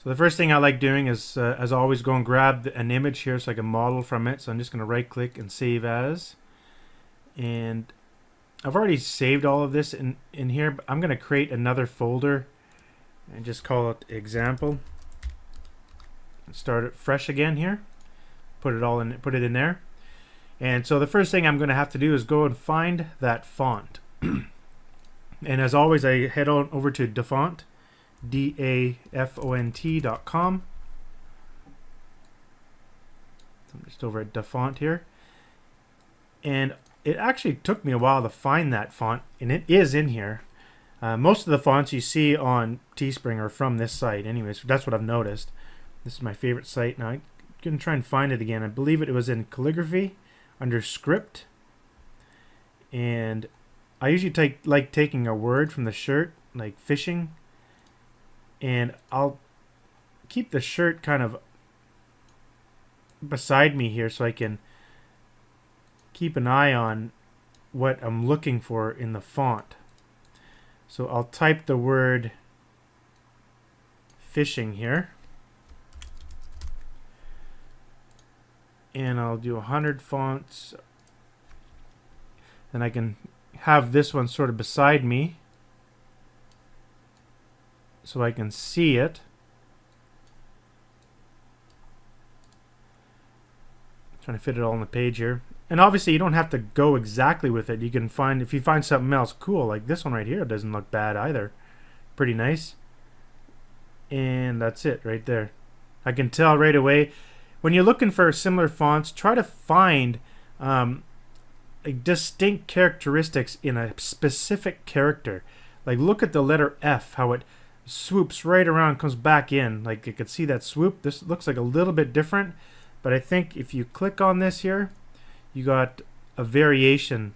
So the first thing I like doing is, as always, go and grab an image here so I can model from it. So I'm just going to right click and save as. And I've already saved all of this in here, but I'm going to create another folder and just call it example. Start it fresh again here. Put it in there. And so the first thing I'm going to have to do is go and find that font. And as always, I head on over to Dafont, DAFONT.com. So I'm just over at Dafont here. And it actually took me a while to find that font, and it is in here. Most of the fonts you see on Teespring are from this site anyways. That's what I've noticed. This is my favorite site. Now I'm going to try and find it again. I believe it was in calligraphy under script. And I usually like taking a word from the shirt, like fishing, and I'll keep the shirt kind of beside me here so I can keep an eye on what I'm looking for in the font. So I'll type the word fishing here. And I'll do 100 fonts. And I can have this one sort of beside me so I can see it. Trying to fit it all on the page here. And obviously you don't have to go exactly with it. You can find, if you find something else cool, like this one right here, it doesn't look bad either. Pretty nice. And that's it right there. I can tell right away. When you're looking for similar fonts, try to find distinct characteristics in a specific character. Like look at the letter F, how it swoops right around, comes back in. Like you could see that swoop. This looks like a little bit different, but I think if you click on this here, you got a variation,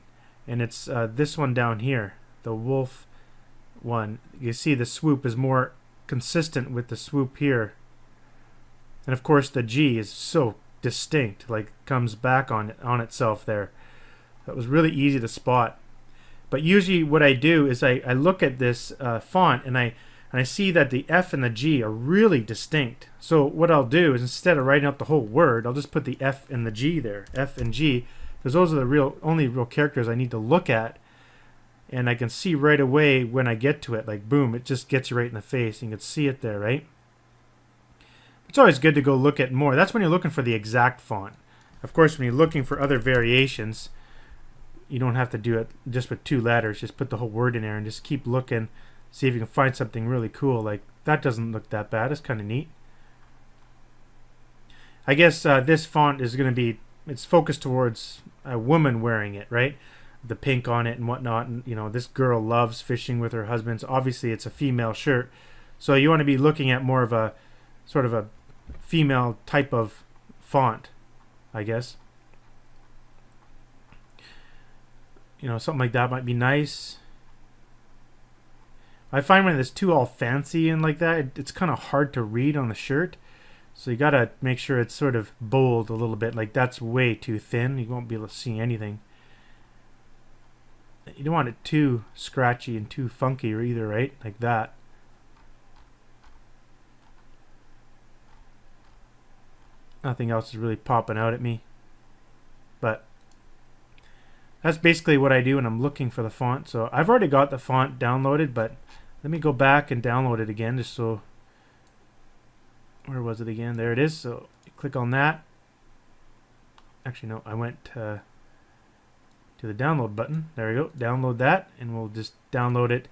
and it's this one down here, the wolf one. You see the swoop is more consistent with the swoop here. And of course the G is so distinct, like comes back on itself there. That was really easy to spot. But usually what I do is I look at this font and I see that the F and the G are really distinct. So what I'll do is instead of writing out the whole word, I'll just put the F and the G there, F and G, because those are the only real characters I need to look at. And I can see right away when I get to it, like boom, it just gets you right in the face. You can see it there, right? It's always good to go look at more. That's when you're looking for the exact font. Of course, when you're looking for other variations, you don't have to do it just with 2 letters. Just put the whole word in there and just keep looking. See if you can find something really cool. Like that doesn't look that bad. It's kind of neat. I guess this font is going to be, it's focused towards a woman wearing it, right? The pink on it and whatnot. And you know, this girl loves fishing with her husbands. Obviously, it's a female shirt, so you want to be looking at more of a sort of a female type of font, I guess. You know, something like that might be nice. I find when it's too all fancy and like that, it's kind of hard to read on the shirt. So you gotta make sure it's sort of bold a little bit. Like that's way too thin. You won't be able to see anything. You don't want it too scratchy and too funky either, right? Like that. Nothing else is really popping out at me. But that's basically what I do when I'm looking for the font. So I've already got the font downloaded, but let me go back and download it again just so... Where was it again? There it is. So you click on that. Actually, no, I went to the download button. There we go. Download that, and we'll just download it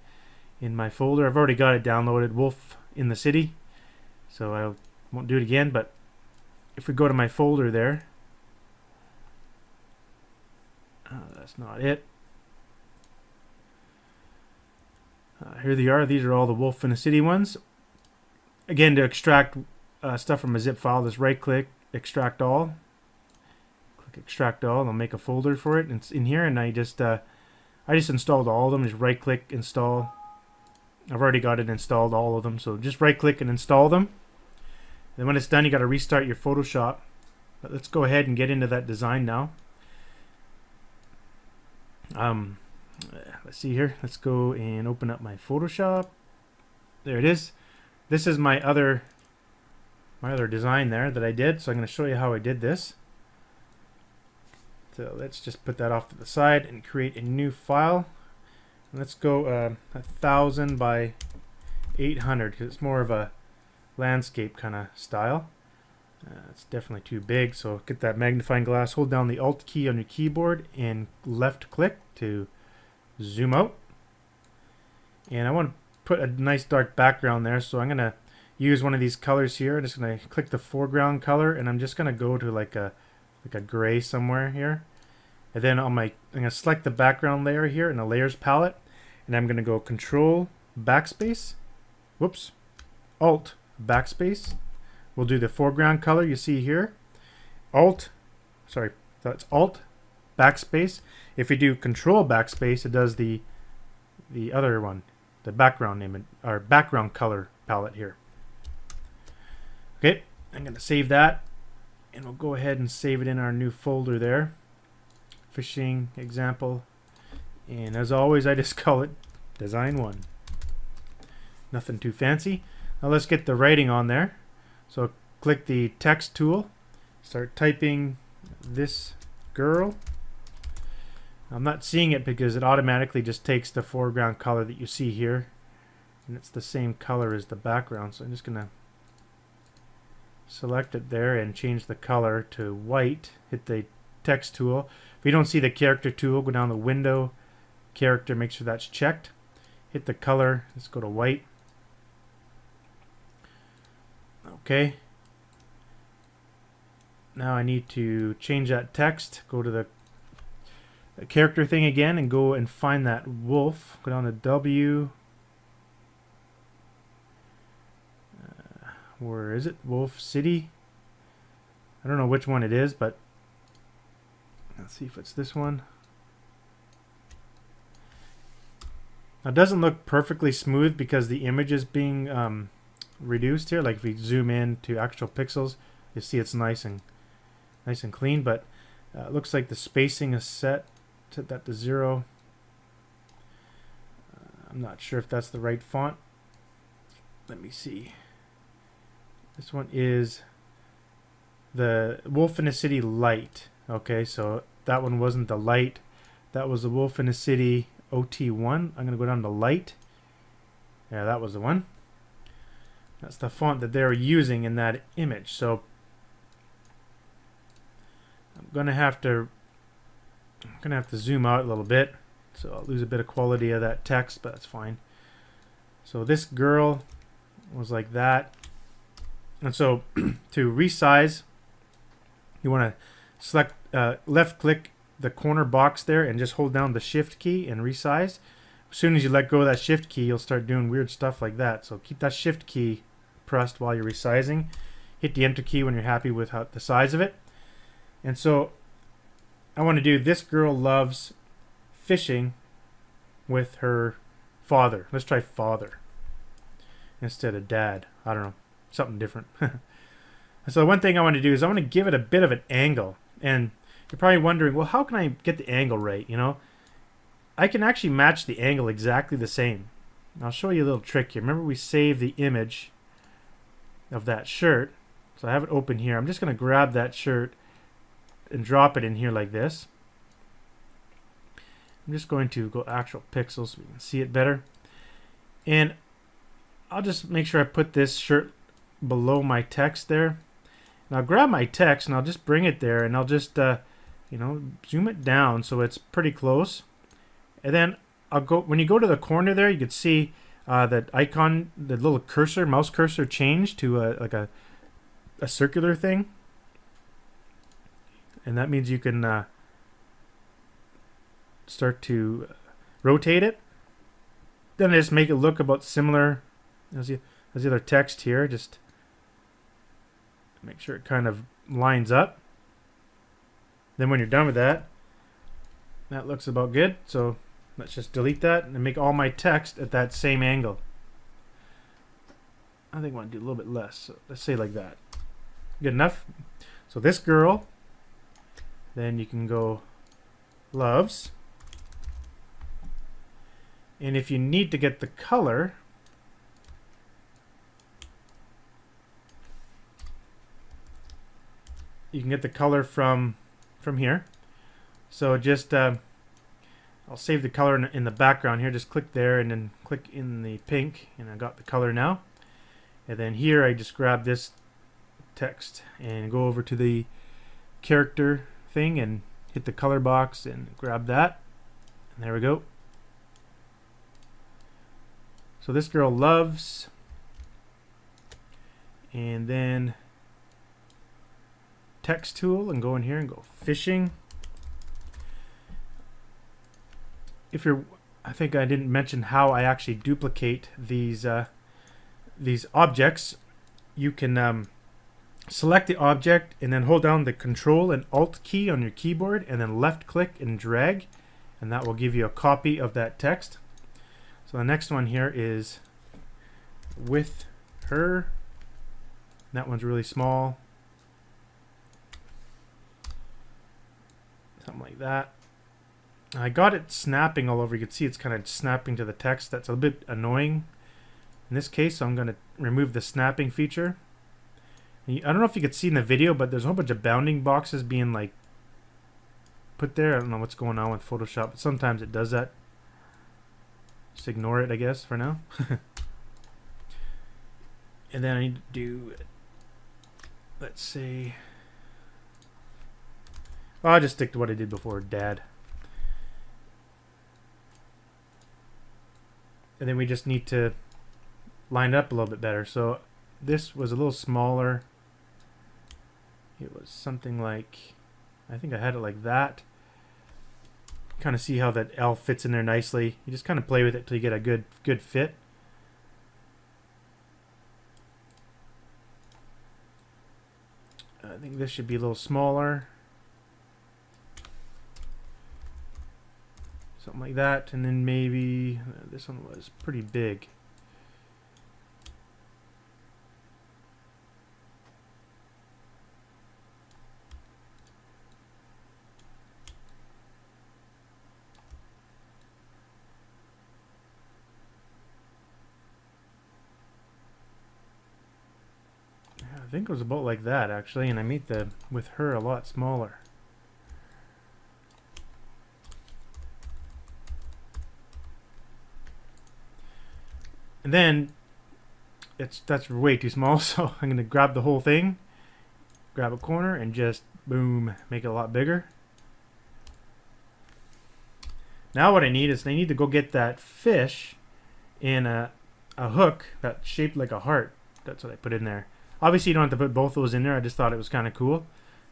in my folder. I've already got it downloaded, Wolf in the City. So I won't do it again, but if we go to my folder there, that's not it. Here they are. These are all the Wolf in the City ones. Again, to extract stuff from a zip file, just right click, extract all. Click extract all, and I'll make a folder for it. And it's in here, and I just installed all of them. Just right click, install. I've already got it installed, all of them. So just right click and install them. Then when it's done, you got to restart your Photoshop. But let's go ahead and get into that design now. Let's see here. Let's go and open up my Photoshop. There it is. This is my other my other design there that I did. So I'm going to show you how I did this. So let's just put that off to the side and create a new file. Let's go 1000 by 800 because it's more of a landscape kind of style. It's definitely too big, so get that magnifying glass, hold down the Alt key on your keyboard and left click to zoom out. And I want to put a nice dark background there, so I'm going to use one of these colors here. I'm just going to click the foreground color, and I'm just going to go to like a gray somewhere here. And then I'm going to select the background layer here in the layers palette, and I'm going to go Control backspace, whoops, Alt backspace. We'll do the foreground color you see here. Alt backspace. If you do Control backspace, it does the other one, the background name or background color palette here. Okay, I'm going to save that, and we'll go ahead and save it in our new folder there. Fishing example, and as always, I just call it Design 1. Nothing too fancy. Now let's get the writing on there. So click the text tool, start typing this girl. I'm not seeing it because it automatically just takes the foreground color that you see here, and it's the same color as the background. So I'm just gonna select it there and change the color to white. Hit the text tool. If you don't see the character tool, go down the window, character, make sure that's checked. Hit the color, let's go to white. Okay. Now I need to change that text. Go to the character thing again and go and find that wolf. Go down to W. Where is it? Wolf City. I don't know which one it is, but let's see if it's this one. Now, it doesn't look perfectly smooth because the image is being reduced here. Like if we zoom in to actual pixels, you see it's nice and clean, but it looks like the spacing is set that to 0. I'm not sure if that's the right font. Let me see. This one is the Wolf in the City Light. Okay, so that one wasn't the Light. That was the Wolf in the City OT1. I'm going to go down to Light. Yeah, that was the one. That's the font that they're using in that image. So I'm gonna have to zoom out a little bit, so I'll lose a bit of quality of that text, but that's fine. So this girl was like that, and so to resize, you want to select left click the corner box there and just hold down the shift key and resize. As soon as you let go of that shift key, you'll start doing weird stuff like that. So keep that shift key pressed while you're resizing. Hit the enter key when you're happy with the size of it. And so I want to do this girl loves fishing with her father. Let's try father instead of dad. I don't know, something different. So one thing I want to do is I want to give it a bit of an angle. And you're probably wondering, well, how can I get the angle right? You know, I can actually match the angle exactly the same. I'll show you a little trick here. Remember, we saved the image of that shirt. So I have it open here. I'm just going to grab that shirt and drop it in here like this. I'm just going to go actual pixels so we can see it better. And I'll just make sure I put this shirt below my text there. And I'll grab my text and I'll just bring it there, and I'll just you know, zoom it down so it's pretty close. And then I'll go, when you go to the corner there, you can see that icon, the little cursor, mouse cursor changed to like a circular thing. And that means you can start to rotate it. Then I just make it look about similar as the other text here. Just make sure it kind of lines up. Then when you're done with that, that looks about good. So let's just delete that and make all my text at that same angle. I think I want to do a little bit less. So let's say like that. Good enough. So this girl, then you can go loves. And if you need to get the color, you can get the color from here. So just I'll save the color in the background here. Just click there and then click in the pink, and I got the color now. And then here I just grab this text and go over to the character thing and hit the color box and grab that. And there we go. So this girl loves, and then text tool, and go in here and go fishing. If you're, I think I didn't mention how I actually duplicate these objects. You can select the object and then hold down the Control and Alt key on your keyboard, and then left click and drag, and that will give you a copy of that text. So the next one here is with her. That one's really small. Something like that. I got it snapping all over. You can see it's kind of snapping to the text. That's a bit annoying in this case, so I'm going to remove the snapping feature. I don't know if you could see in the video, but there's a whole bunch of bounding boxes being like put there. I don't know what's going on with Photoshop, but sometimes it does that. Just ignore it, I guess, for now. And then I need to do, let's see, well, I'll just stick to what I did before, dad. And then we just need to line it up a little bit better. So this was a little smaller. It was something like, I think I had it like that. Kind of see how that L fits in there nicely. You just kind of play with it till you get a good fit. I think this should be a little smaller. Something like that, and then maybe this one was pretty big. I think it was about like that actually, and I made the with her a lot smaller. And then that's way too small, so I'm going to grab the whole thing, grab a corner, and just boom, make it a lot bigger. Now what I need is I need to go get that fish in a hook that's shaped like a heart. That's what I put in there. Obviously you don't have to put both those in there. I just thought it was kind of cool.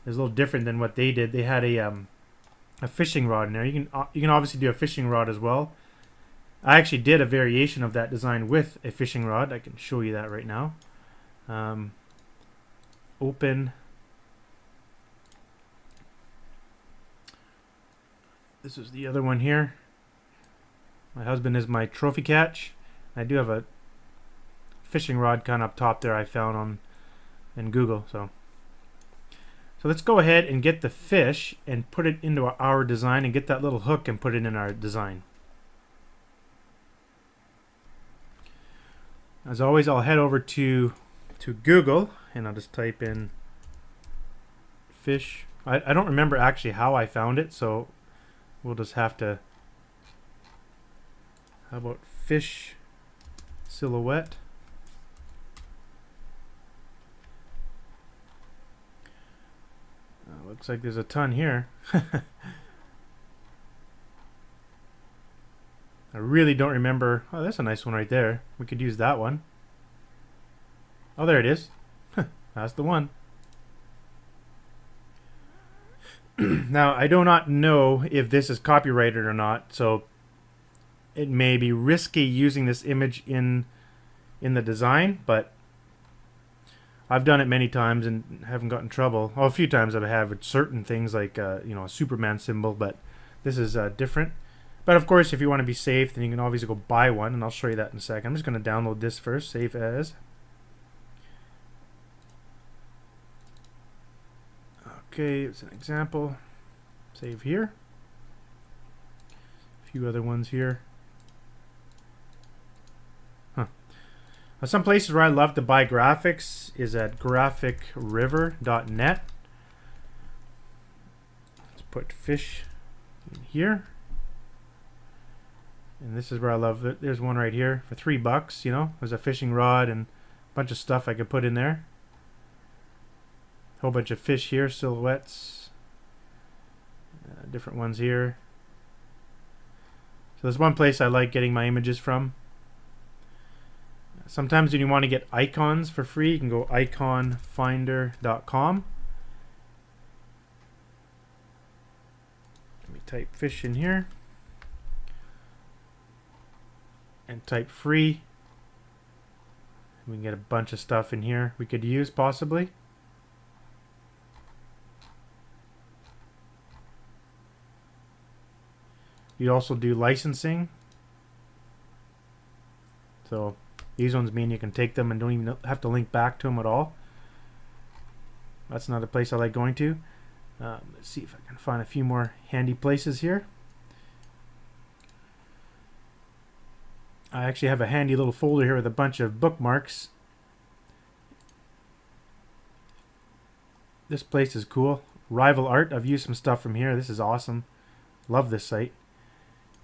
It's a little different than what they did. They had a fishing rod in there. You can obviously do a fishing rod as well. I actually did a variation of that design with a fishing rod. I can show you that right now. Open. This is the other one here. My husband is my trophy catch. I do have a fishing rod kind of up top there I found in Google. So let's go ahead and get the fish and put it into our design, and get that little hook and put it in our design. As always, I'll head over to Google and I'll just type in fish. I don't remember actually how I found it, so we'll just have to. How about fish silhouette? Looks like there's a ton here. I really don't remember. Oh, that's a nice one right there. We could use that one. Oh, there it is. That's the one. Now, I do not know if this is copyrighted or not, so it may be risky using this image in the design, but I've done it many times and haven't gotten in trouble. Oh, a few times I have with certain things like you know, a Superman symbol, but this is different. But of course, if you want to be safe, then you can obviously go buy one, and I'll show you that in a second. I'm just going to download this first, save as. Okay, it's an example. Save here. A few other ones here. Huh. Now, some places where I love to buy graphics is at graphicriver.net. put fish in here. And this is where I love it. There's one right here for $3, you know. There's a fishing rod and a bunch of stuff I could put in there. Whole bunch of fish here, silhouettes. Different ones here. So there's one place I like getting my images from. Sometimes when you want to get icons for free, you can go iconfinder.com. Let me type fish in here. And type free. We can get a bunch of stuff in here we could use possibly. You also do licensing. So these ones mean you can take them and don't even have to link back to them at all. That's another place I like going to. Let's see if I can find a few more handy places here. I actually have a handy little folder here with a bunch of bookmarks. This place is cool. Rival Art. I've used some stuff from here. This is awesome. Love this site.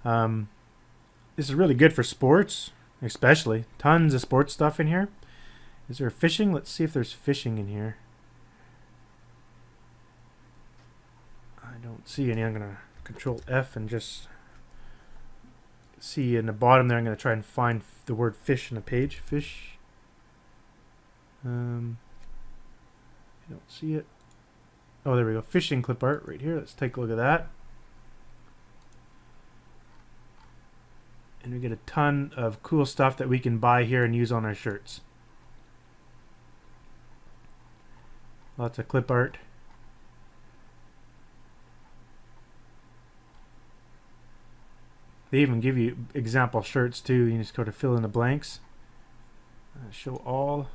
This is really good for sports, especially. Tons of sports stuff in here. Is there fishing? Let's see if there's fishing in here. I don't see any. I'm going to Control F and just see in the bottom there. I'm going to try and find the word fish in the page. Fish. I don't see it. Oh, there we go. Fishing clip art right here. Let's take a look at that. And we get a ton of cool stuff that we can buy here and use on our shirts. Lots of clip art. They even give you example shirts too. You just go to fill in the blanks. Show all.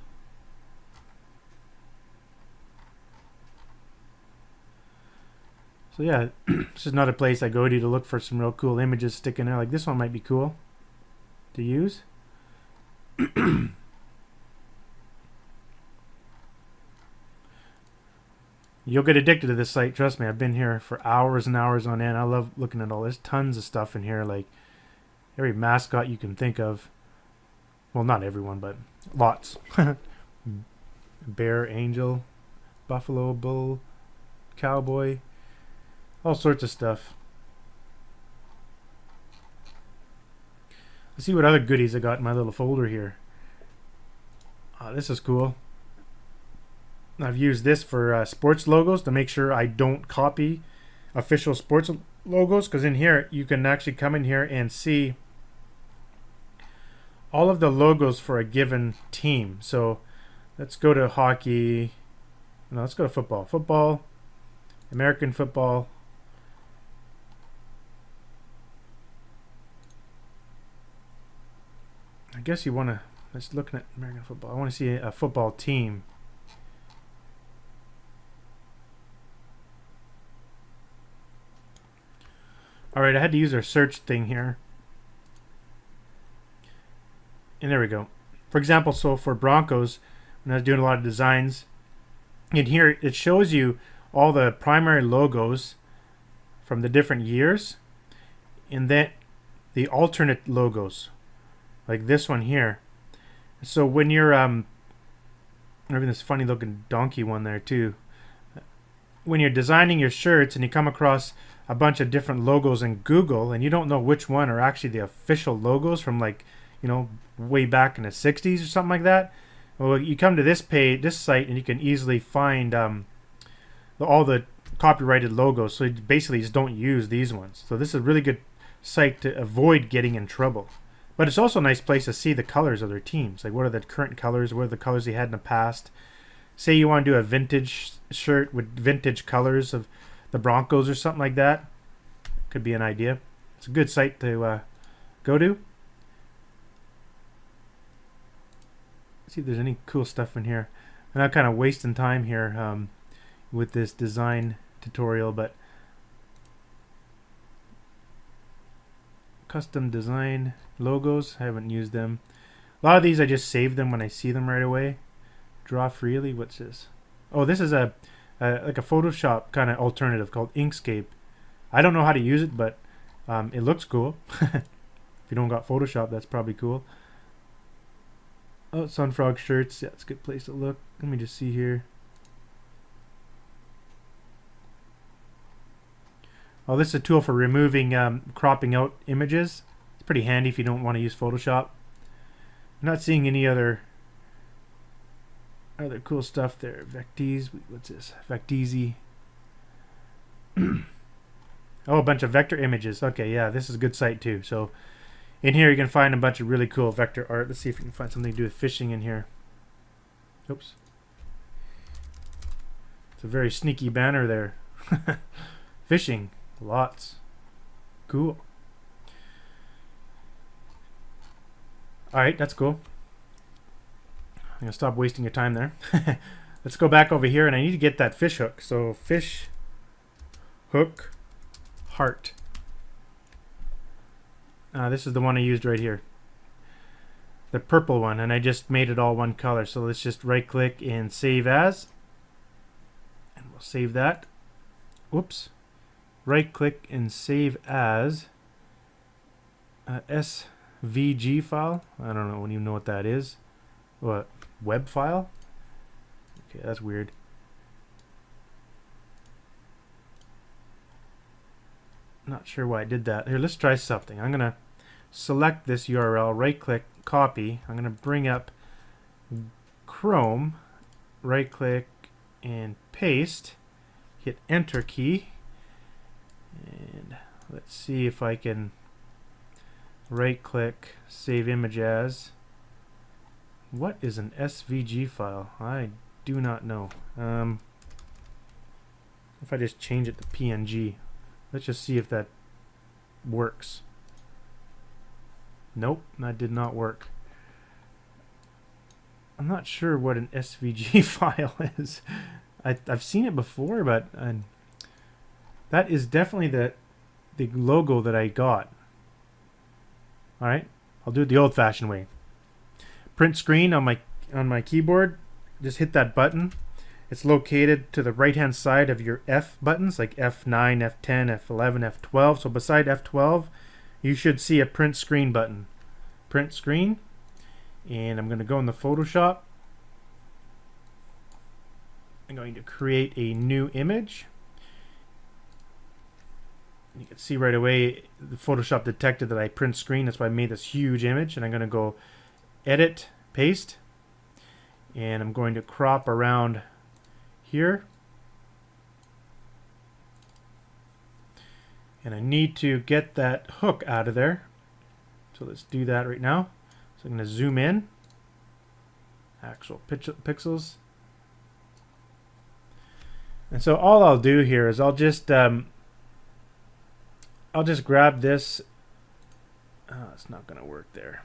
So yeah, this is another place I go to look for some real cool images sticking there. Like this one might be cool to use. You'll get addicted to this site, trust me. I've been here for hours and hours on end. I love looking at all this. Tons of stuff in here, like every mascot you can think of. Well, not everyone, but lots. Bear, angel, buffalo, bull, cowboy, all sorts of stuff. Let's see what other goodies I got in my little folder here. This is cool. I've used this for sports logos to make sure I don't copy official sports logos, because in here you can actually come in here and see all of the logos for a given team. So let's go to hockey. No, let's go to football. Football, American football. I guess you want to, let's look at American football. I want to see a football team. Alright, I had to use our search thing here. And there we go. For example, so for Broncos, when I was doing a lot of designs, in here it shows you all the primary logos from the different years, and then the alternate logos, like this one here. So when you're having this funny looking donkey one there too, when you're designing your shirts and you come across a bunch of different logos in Google and you don't know which one are actually the official logos from, like, you know, way back in the 60s or something like that, well, you come to this page, this site, and you can easily find all the copyrighted logos. So you basically just don't use these ones. So this is a really good site to avoid getting in trouble. But it's also a nice place to see the colors of their teams. Like, what are the current colors? What are the colors they had in the past? Say you want to do a vintage shirt with vintage colors of the Broncos or something like that. Could be an idea. It's a good site to go to. See if there's any cool stuff in here. I'm not kind of wasting time here with this design tutorial, but custom design logos, I haven't used them. A lot of these I just save them when I see them right away. Draw freely. What's this? Oh, this is a like a Photoshop kind of alternative called Inkscape. I don't know how to use it, but it looks cool. If you don't got Photoshop, that's probably cool. Oh, Sunfrog shirts. Yeah, it's a good place to look. Let me just see here. Oh, this is a tool for removing, cropping out images. It's pretty handy if you don't want to use Photoshop. I'm not seeing any other cool stuff there. Vectease. What's this? Vecteezy. Oh, a bunch of vector images. Okay, yeah, this is a good site too. So in here you can find a bunch of really cool vector art. Let's see if you can find something to do with fishing in here. Oops. It's a very sneaky banner there. Fishing. Lots. Cool. Alright, that's cool. I'm going to stop wasting your time there. Let's go back over here, and I need to get that fish hook. So fish hook heart. This is the one I used right here. The purple one, and I just made it all one color. So let's just right click and save as. And we'll save that. Whoops. Right click and save as SVG file. I don't know when you know what that is. What? Web file? Okay, that's weird. Not sure why I did that. Here, let's try something. I'm gonna select this URL, right click, copy. I'm gonna bring up Chrome, right click and paste, hit enter key, and let's see if I can right click, save image as. What is an SVG file? I do not know. If I just change it to PNG, let's just see if that works. Nope, that did not work. I'm not sure what an SVG file is. I've seen it before, but that is definitely the logo that I got. All right, I'll do it the old-fashioned way. Print screen on my keyboard. Just hit that button. It's located to the right-hand side of your F buttons, like F9, F10, F11, F12. So beside F12, you should see a print screen button. Print screen. And I'm going to go in the Photoshop. I'm going to create a new image. You can see right away the Photoshop detected that I print screen. That's why I made this huge image. And I'm going to go edit, paste. And I'm going to crop around here. And I need to get that hook out of there. So let's do that right now. So I'm going to zoom in. Actual pixels. And so all I'll do here is I'll just grab this. Oh, it's not going to work there.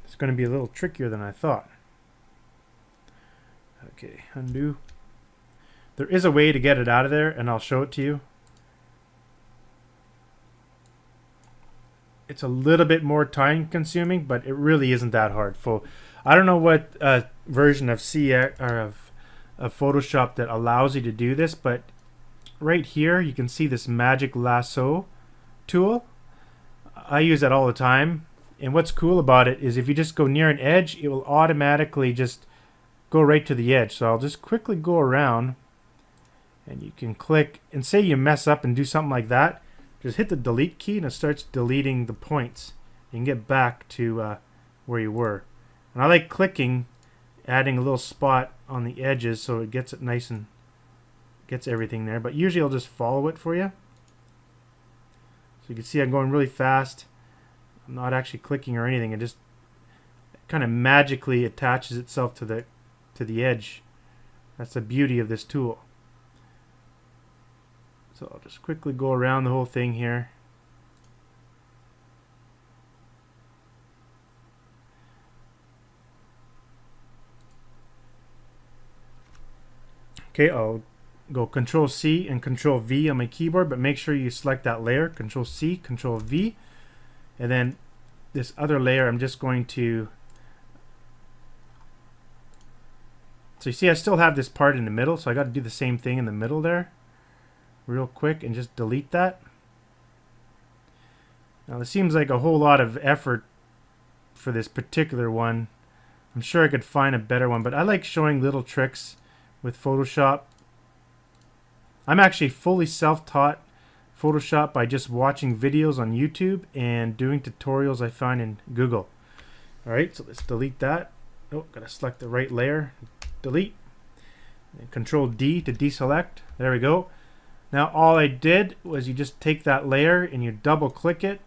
It's going to be a little trickier than I thought. Okay, undo. There is a way to get it out of there, and I'll show it to you. It's a little bit more time consuming, but it really isn't that hard. I don't know what version of CX or of Photoshop that allows you to do this, but right here you can see this magic lasso tool. I use that all the time. And what's cool about it is if you just go near an edge, it will automatically just go right to the edge. So I'll just quickly go around, and you can click, and say you mess up and do something like that, just hit the delete key and it starts deleting the points. You can get back to where you were. And I like clicking, adding a little spot on the edges so it gets it nice and gets everything there. But usually I'll just follow it for you. So you can see I'm going really fast. I'm not actually clicking or anything. It just kind of magically attaches itself to the edge. That's the beauty of this tool. So I'll just quickly go around the whole thing here. Okay, I'll go Control C and Control V on my keyboard, but make sure you select that layer. Control C, Control V. And then this other layer, I'm just going to So you see I still have this part in the middle, so I got to do the same thing in the middle there real quick and just delete that. Now this seems like a whole lot of effort for this particular one. I'm sure I could find a better one, but I like showing little tricks with Photoshop. I'm actually fully self-taught Photoshop by just watching videos on YouTube and doing tutorials I find in Google. Alright, so let's delete that. Oh, gotta select the right layer. Delete. And Control D to deselect. There we go. Now all I did was you just take that layer and you double click it.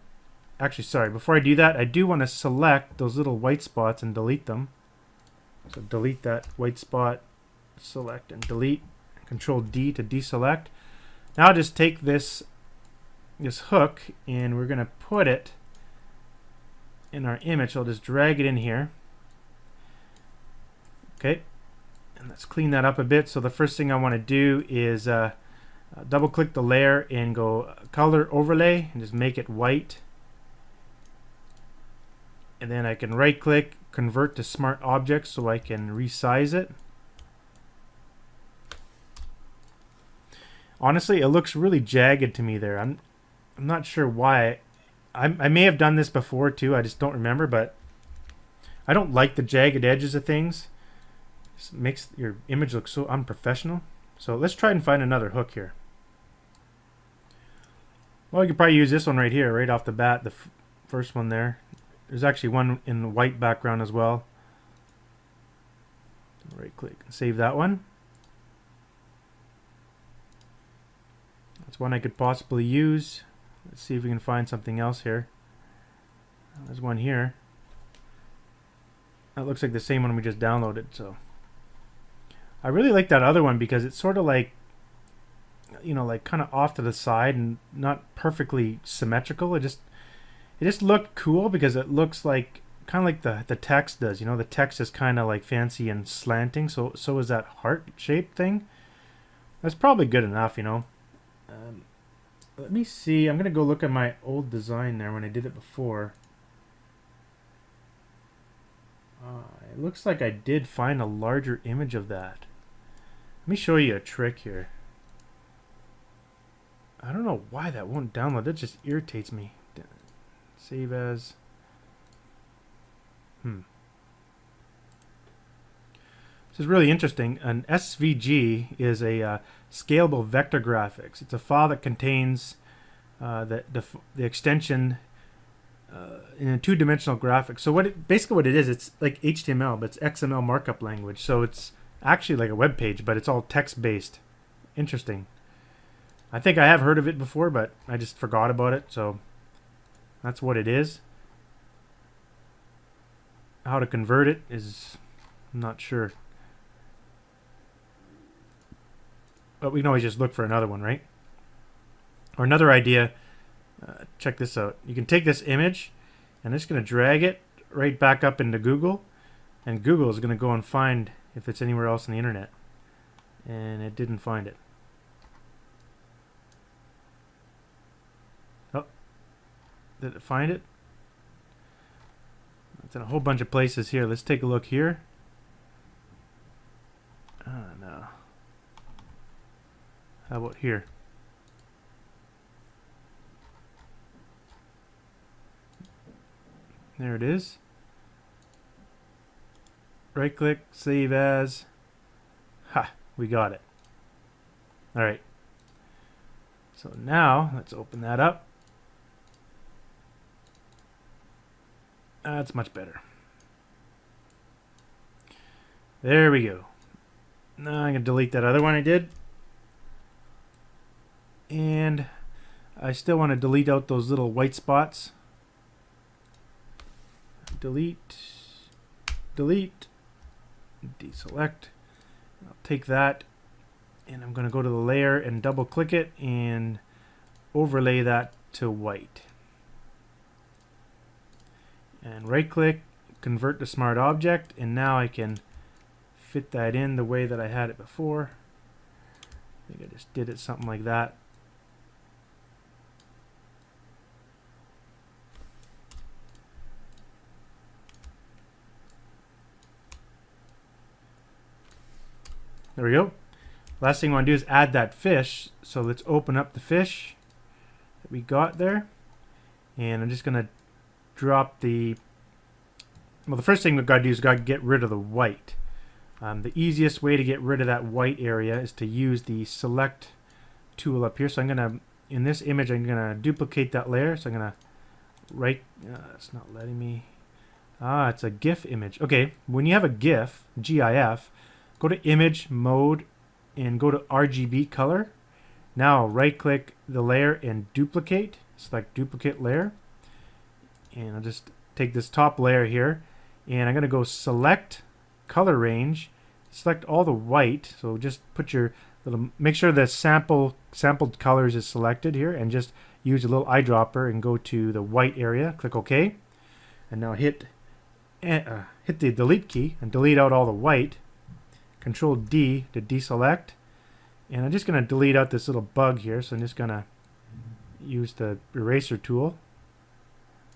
Actually, sorry, before I do that, I do want to select those little white spots and delete them. So delete that white spot, select and delete. Control D to deselect. Now I'll just take this hook and we're going to put it in our image. I'll just drag it in here. Okay, and let's clean that up a bit. So the first thing I want to do is double click the layer and go color overlay and just make it white. And then I can right click, convert to smart object so I can resize it. Honestly, it looks really jagged to me there. I'm not sure why. I may have done this before too, I just don't remember, but I don't like the jagged edges of things. It makes your image look so unprofessional. So let's try and find another hook here. Well, you could probably use this one right here, right off the bat, the first one there. There's actually one in the white background as well. Right click and save that one. That's one I could possibly use. Let's see if we can find something else here. There's one here. That looks like the same one we just downloaded. So I really like that other one because it's sort of like, you know, like kind of off to the side and not perfectly symmetrical. It just looked cool because it looks like kind of like the text does. You know, the text is kind of like fancy and slanting. So is that heart-shaped thing. That's probably good enough, you know. Let me see. I'm gonna go look at my old design there when I did it before. It looks like I did find a larger image of that. Let me show you a trick here. I don't know why that won't download. That just irritates me. Save as. This is really interesting. An SVG is a scalable vector graphics. It's a file that contains the extension in a two-dimensional graphic. So basically what it is, it's like HTML, but it's XML markup language. So it's actually like a web page, but it's all text-based. Interesting. I think I have heard of it before, but I just forgot about it. So that's what it is. How to convert it is, I'm not sure. But we can always just look for another one, right? Or another idea, check this out. You can take this image and it's going to drag it right back up into Google. And Google is going to go and find if it's anywhere else on the internet. And it didn't find it. Oh, did it find it? It's in a whole bunch of places here. Let's take a look here. Oh, no. How about here? There it is. Right click, save as. Ha, we got it. All right. So now let's open that up. That's much better. There we go. Now I'm going to delete that other one I did. And I still want to delete out those little white spots. Delete, delete, deselect. I'll take that and I'm going to go to the layer and double click it and overlay that to white. And right click, convert to smart object, and now I can fit that in the way that I had it before. I think I just did it something like that. There we go. Last thing I want to do is add that fish. So let's open up the fish that we got there. And I'm just going to drop the... Well, the first thing we've got to do is got to get rid of the white. The easiest way to get rid of that white area is to use the select tool up here. So I'm going to, in this image, I'm going to duplicate that layer. So I'm going to it's not letting me. It's a GIF image. Okay, when you have a GIF, GIF, go to Image, Mode, and go to RGB Color. Now right-click the layer and duplicate. Select Duplicate Layer. And I'll just take this top layer here, and I'm going to go Select Color Range. Select all the white. So just put your little, make sure the sampled colors is selected here, and just use a little eyedropper and go to the white area. Click OK, and now hit the delete key and delete out all the white. Control D to deselect, and I'm just going to delete out this little bug here. So I'm just going to use the eraser tool.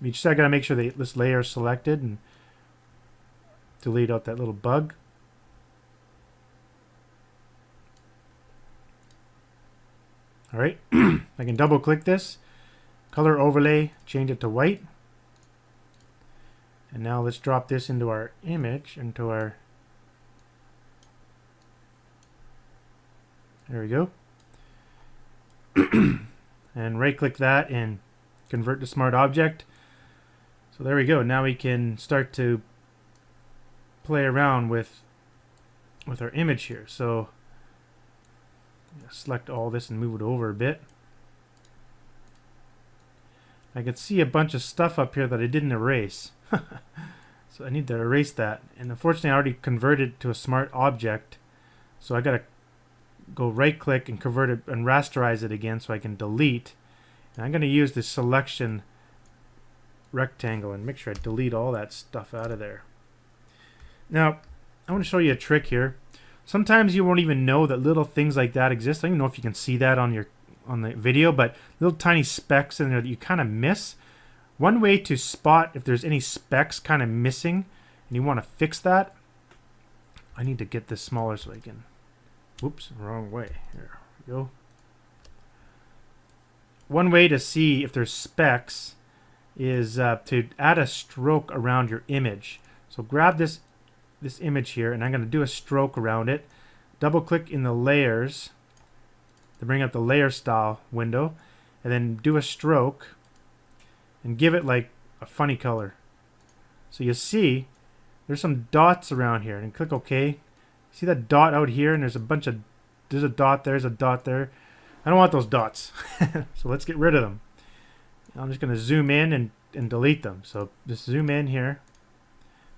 You just got to make sure that this layer is selected and delete out that little bug. All right, I can double click this, color overlay, change it to white. And now let's drop this into our image, into our, there we go. And right click that and convert to smart object. So there we go. Now we can start to play around with our image here. So select all this and move it over a bit. I can see a bunch of stuff up here that I didn't erase. So I need to erase that. And unfortunately I already converted it to a smart object. So I gotta go right click and convert it and rasterize it again so I can delete. And I'm gonna use the selection rectangle and make sure I delete all that stuff out of there. Now I want to show you a trick here. Sometimes you won't even know that little things like that exist. I don't know if you can see that on the video, but little tiny specks in there that you kind of miss. One way to spot if there's any specks kind of missing and you want to fix that, I need to get this smaller so I can, whoops, wrong way. There we go. One way to see if there's specks is to add a stroke around your image. So grab this image here, and I'm going to do a stroke around it. Double click in the layers to bring up the layer style window, and then do a stroke and give it like a funny color. So you see there's some dots around here, and click OK. See that dot out here, and there's a dot there's a dot there. I don't want those dots. So let's get rid of them. I'm just going to zoom in and delete them. So just zoom in here,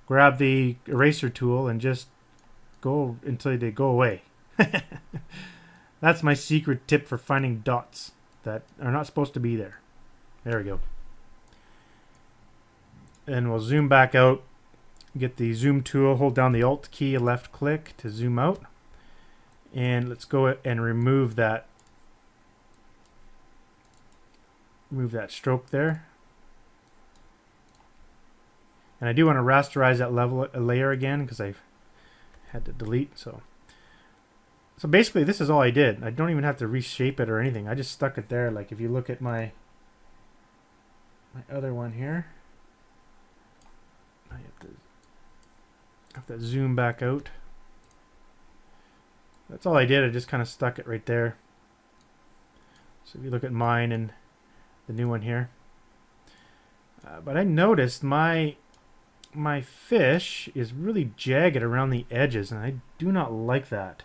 grab the eraser tool, and just go until they go away. That's my secret tip for finding dots that are not supposed to be there. There we go. And we'll zoom back out. Get the zoom tool, hold down the Alt key, left click to zoom out. And let's go and remove that stroke there. And I do want to rasterize that layer again because I had to delete. So basically this is all I did. I don't even have to reshape it or anything. I just stuck it there. Like if you look at my other one here, I have to zoom back out. That's all I did. I just kind of stuck it right there. So if you look at mine and the new one here, but I noticed my fish is really jagged around the edges, and I do not like that.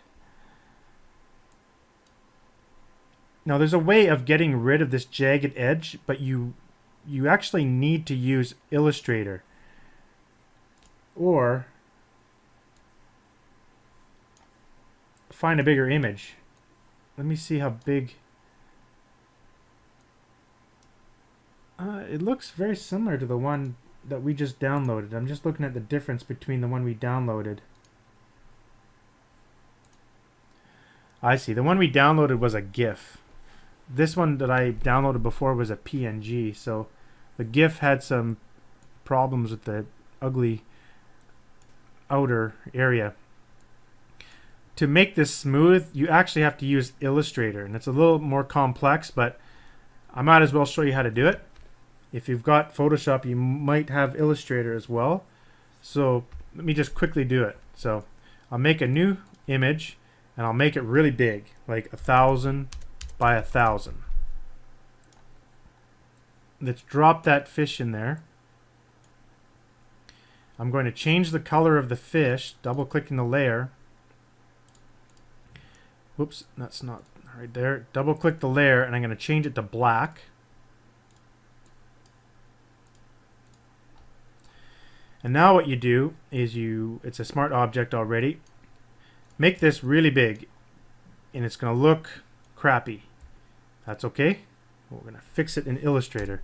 Now there's a way of getting rid of this jagged edge, but you actually need to use Illustrator or find a bigger image. Let me see how big. It looks very similar to the one that we just downloaded. I'm just looking at the difference between the one we downloaded. I see. The one we downloaded was a GIF. This one that I downloaded before was a PNG. So the GIF had some problems with the ugly outer area. to make this smooth, you actually have to use Illustrator, and it's a little more complex, but I might as well show you how to do it. If you've got Photoshop, you might have Illustrator as well. So let me just quickly do it. So I'll make a new image, and I'll make it really big, like 1,000 by 1,000. Let's drop that fish in there. I'm going to change the color of the fish, double-clicking the layer. Whoops, that's not right there. Double-click the layer, and I'm going to change it to black. And now what you do is it's a smart object already. Make this really big, and it's going to look crappy. That's okay. We're going to fix it in Illustrator.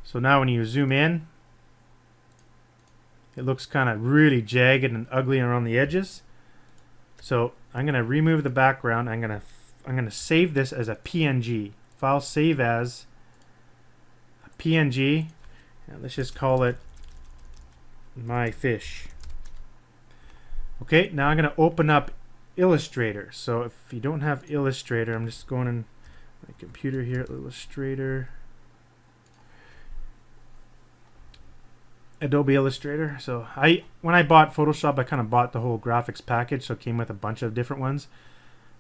So now when you zoom in, it looks kind of really jagged and ugly around the edges. So I'm going to remove the background. I'm going to save this as a PNG. File save as a PNG. And let's just call it my fish. Okay, now I'm going to open up Illustrator. So if you don't have Illustrator, I'm just going in my computer here, Illustrator. Adobe Illustrator. So when I bought Photoshop, I kind of bought the whole graphics package, so it came with a bunch of different ones.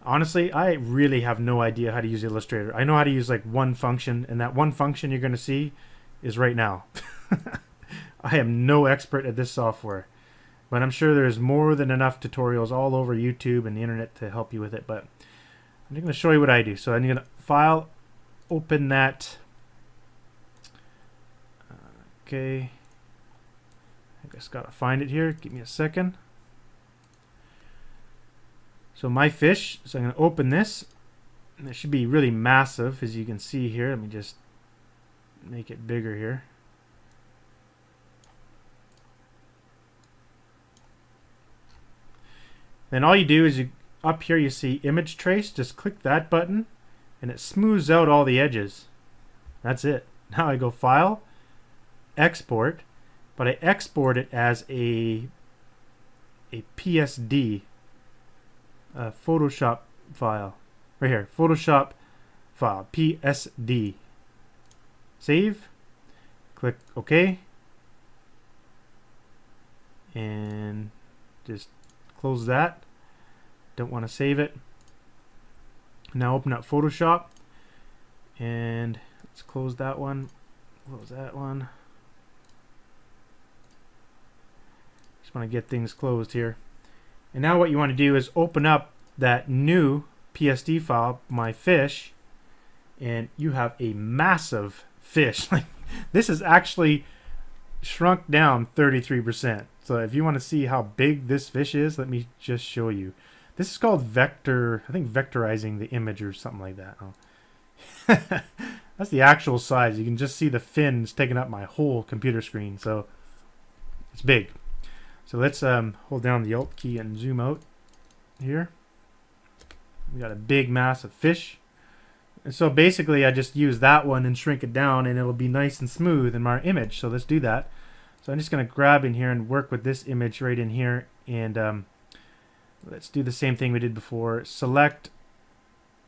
Honestly, I really have no idea how to use Illustrator. I know how to use like one function, and that one function you're going to see is right now. I am no expert at this software, but I'm sure there's more than enough tutorials all over YouTube and the internet to help you with it. But I'm going to show you what I do. So I'm going to file, open that. Okay. I just gotta find it here. Give me a second. So my fish. So I'm gonna open this, and it should be really massive, as you can see here. Let me just make it bigger here. Then all you do is up here you see image trace. Just click that button, and it smooths out all the edges. That's it. Now I go File, Export. But I export it as a PSD, a Photoshop file. Right here, Photoshop file, PSD. Save, click OK, and just close that. Don't want to save it. Now open up Photoshop, and let's close that one, close that one. Want to get things closed here. And now what you want to do is open up that new PSD file, my fish, and you have a massive fish. Like, this is actually shrunk down 33%. So if you want to see how big this fish is, let me just show you. This is called vector, I think vectorizing the image or something like that. Oh. That's the actual size. You can just see the fins taking up my whole computer screen. So it's big. So let's hold down the Alt key and zoom out here. We got a big massive fish. And so basically I just use that one and shrink it down, and it'll be nice and smooth in my image. So let's do that. So I'm just going to grab in here and work with this image right in here. And let's do the same thing we did before. Select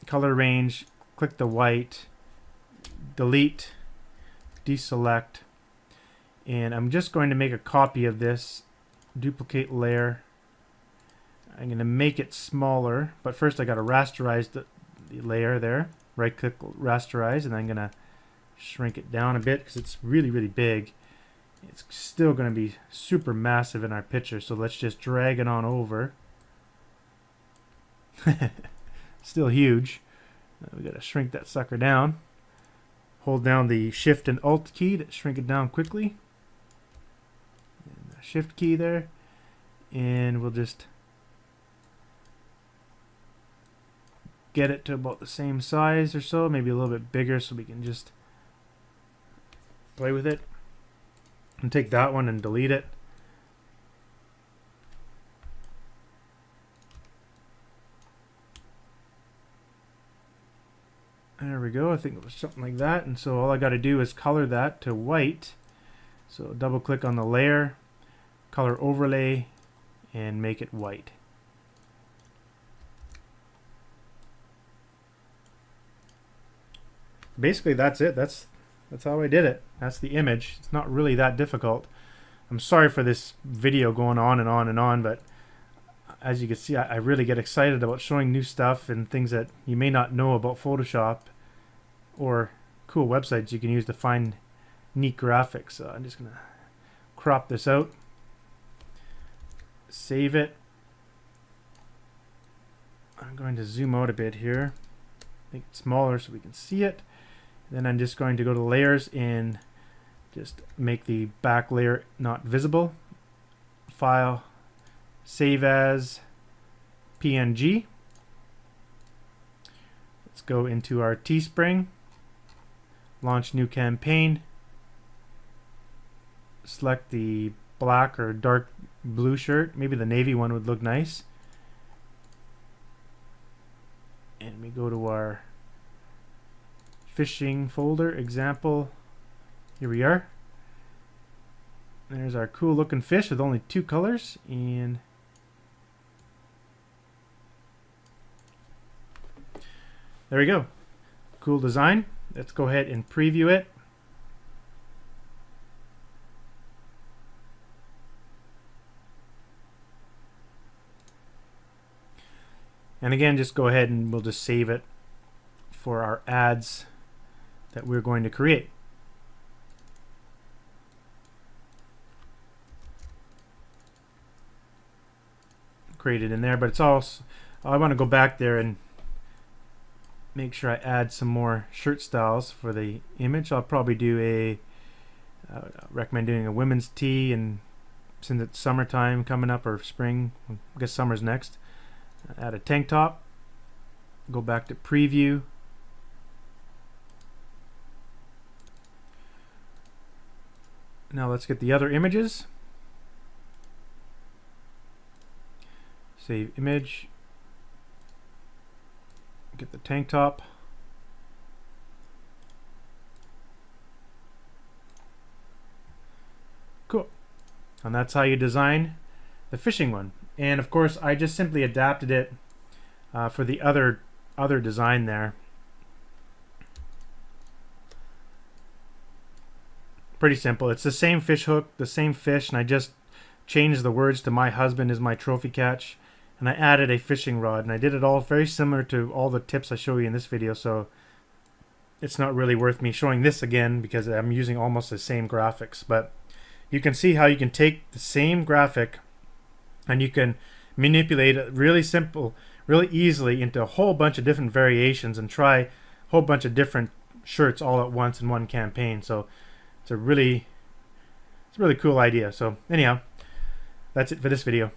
color range, click the white, delete, deselect. And I'm just going to make a copy of this. Duplicate layer. I'm going to make it smaller, but first I got to rasterize the layer there. Right click, rasterize, and I'm going to shrink it down a bit because it's really, really big. It's still going to be super massive in our picture, so let's just drag it on over. Still huge. We got to shrink that sucker down. Hold down the Shift and Alt key to shrink it down quickly. Shift key there, and we'll just get it to about the same size or so, maybe a little bit bigger, so we can just play with it. And take that one and delete it. There we go. I think it was something like that. And so all I got to do is color that to white. So double click on the layer, color overlay, and make it white. basically that's it. That's how I did it. That's the image. It's not really that difficult. I'm sorry for this video going on and on and on, but as you can see, I really get excited about showing new stuff and things that you may not know about Photoshop, or cool websites you can use to find neat graphics. So I'm just gonna crop this out, save it. I'm going to zoom out a bit here, make it smaller so we can see it. Then I'm just going to go to layers and just make the back layer not visible. File, save as PNG. Let's go into our Teespring, launch new campaign, select the black or dark blue shirt. Maybe the navy one would look nice. And we go to our fishing folder, example. Here we are. There's our cool looking fish with only 2 colors, and there we go. Cool design. Let's go ahead and preview it. And again, just go ahead and we'll just save it for our ads that we're going to create. Create it in there, but it's also, I want to go back there and make sure I add some more shirt styles for the image. I'll probably do recommend doing a women's tee, and since it's summertime coming up, or spring, I guess summer's next. Add a tank top, go back to preview, now let's get the other images. Save image, get the tank top, cool, and that's how you design the fishing one. And of course I just simply adapted it for the other design there. Pretty simple. It's the same fish hook, the same fish, and I just changed the words to "my husband is my trophy catch," and I added a fishing rod, and I did it all very similar to all the tips I show you in this video, so it's not really worth me showing this again because I'm using almost the same graphics. But you can see how you can take the same graphic and you can manipulate it really simple, really easily into a whole bunch of different variations and try a whole bunch of different shirts all at once in one campaign. So it's a really cool idea. So anyhow, that's it for this video.